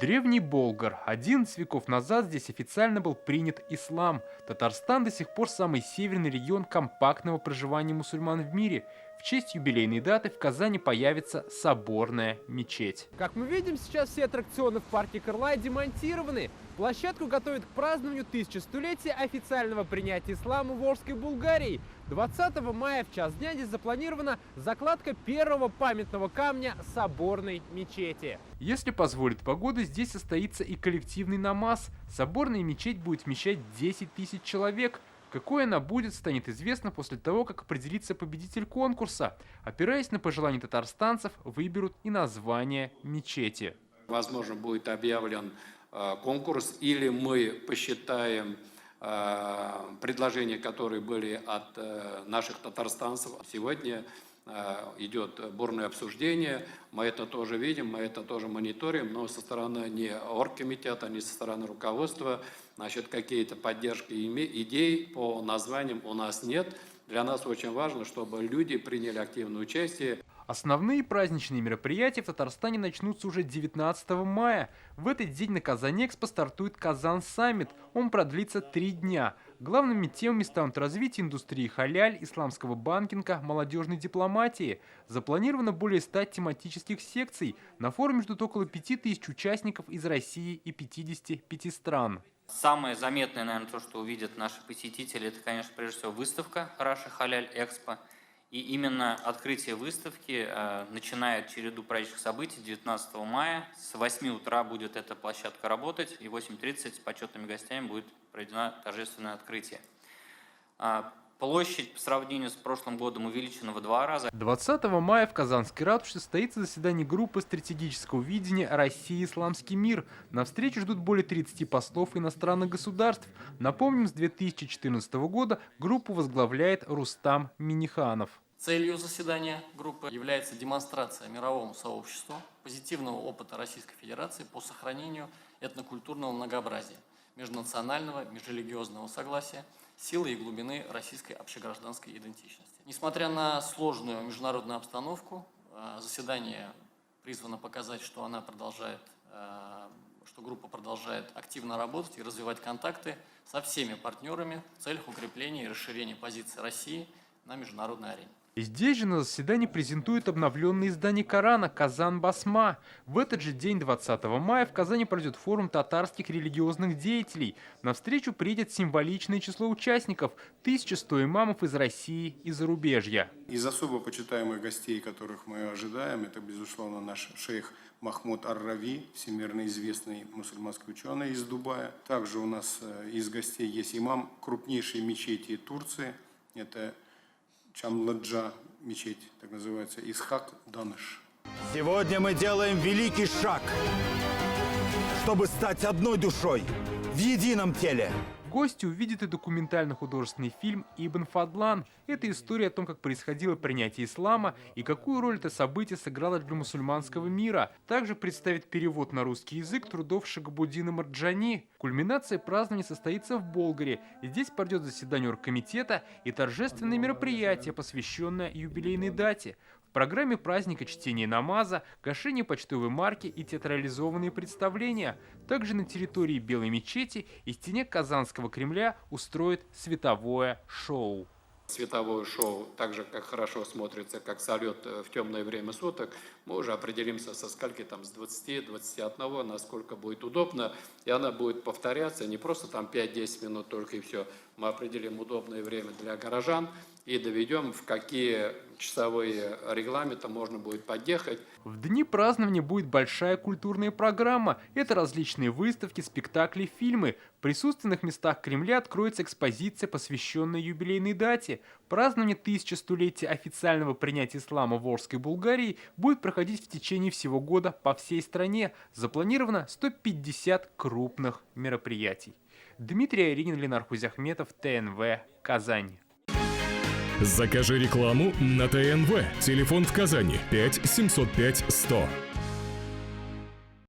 Древний Болгар. 11 веков назад здесь официально был принят ислам. Татарстан до сих пор самый северный регион компактного проживания мусульман в мире. В честь юбилейной даты в Казани появится соборная мечеть. Как мы видим, сейчас все аттракционы в парке Кырлай демонтированы. Площадку готовят к празднованию 1100-летия официального принятия ислама в Волжской Булгарии. 20 мая в час дня здесь запланирована закладка первого памятного камня соборной мечети. Если позволит погода, здесь состоится и коллективный намаз. Соборная мечеть будет вмещать 10 тысяч человек. Какой она будет, станет известно после того, как определится победитель конкурса. Опираясь на пожелания татарстанцев, выберут и название мечети. Возможно, будет объявлен конкурс, или мы посчитаем предложения, которые были от наших татарстанцев. Сегодня идет бурное обсуждение, мы это тоже видим, мы это тоже мониторим, но со стороны не оргкомитета, не со стороны руководства, значит, какие-то поддержки идей по названиям у нас нет. Для нас очень важно, чтобы люди приняли активное участие. Основные праздничные мероприятия в Татарстане начнутся уже 19 мая. В этот день на Казань-Экспо стартует Казан-саммит. Он продлится 3 дня. Главными темами станут развитие индустрии халяль, исламского банкинга, молодежной дипломатии. Запланировано более 100 тематических секций. На форуме ждут около 5000 участников из России и 55 стран. Самое заметное, наверное, то, что увидят наши посетители, это, конечно, прежде всего выставка «Раша Халяль Экспо». И именно открытие выставки начинает череду праздничных событий 19 мая. С 8 утра будет эта площадка работать, и в 8:30 с почетными гостями будет проведено торжественное открытие. Площадь по сравнению с прошлым годом увеличена в 2 раза. 20 мая в Казанской ратуше состоится заседание группы стратегического видения «Россия. Исламский мир». На встречу ждут более 30 послов иностранных государств. Напомним, с 2014 года группу возглавляет Рустам Минниханов. Целью заседания группы является демонстрация мировому сообществу позитивного опыта Российской Федерации по сохранению этнокультурного многообразия, межнационального, межрелигиозного согласия, силы и глубины российской общегражданской идентичности. Несмотря на сложную международную обстановку, заседание призвано показать, что группа продолжает активно работать и развивать контакты со всеми партнерами в целях укрепления и расширения позиции России на международной арене. Здесь же на заседании презентуют обновленное издание Корана «Казан-Басма». В этот же день, 20 мая, в Казани пройдет форум татарских религиозных деятелей. На встречу приедет символичное число участников – 1100 имамов из России и зарубежья. Из особо почитаемых гостей, которых мы ожидаем, это, безусловно, наш шейх Махмуд Ар-Рави, всемирно известный мусульманский ученый из Дубая. Также у нас из гостей есть имам крупнейшей мечети Турции. Это Чамладжа мечеть, так называется, Исхак Даныш. Сегодня мы делаем великий шаг, чтобы стать одной душой в едином теле. Гости увидят и документально-художественный фильм «Ибн Фадлан». Это история о том, как происходило принятие ислама и какую роль это событие сыграло для мусульманского мира. Также представит перевод на русский язык трудов Шагабуддина Марджани. Кульминация празднования состоится в Болгаре. Здесь пройдет заседание оргкомитета и торжественное мероприятие, посвященное юбилейной дате. В программе праздника чтение намаза, гашение почтовой марки и театрализованные представления. Также на территории Белой мечети и стене Казанского Кремля устроят световое шоу. Световое шоу, так же как хорошо смотрится, как салют в темное время суток, мы уже определимся со скольки там, с 20-21, насколько будет удобно, и она будет повторяться, не просто там 5-10 минут только и все. Мы определим удобное время для горожан и доведем, в какие часовые регламенты можно будет подъехать. В дни празднования будет большая культурная программа. Это различные выставки, спектакли, фильмы. В присутственных местах Кремля откроется экспозиция, посвященная юбилейной дате. Празднование 1100-летия официального принятия ислама в Волжской Булгарии будет проходить в течение всего года по всей стране. Запланировано 150 крупных мероприятий. Дмитрий Аринин, Ленар Хузяхметов, ТНВ, Казань. Закажи рекламу на ТНВ. Телефон в Казани 5 705 100.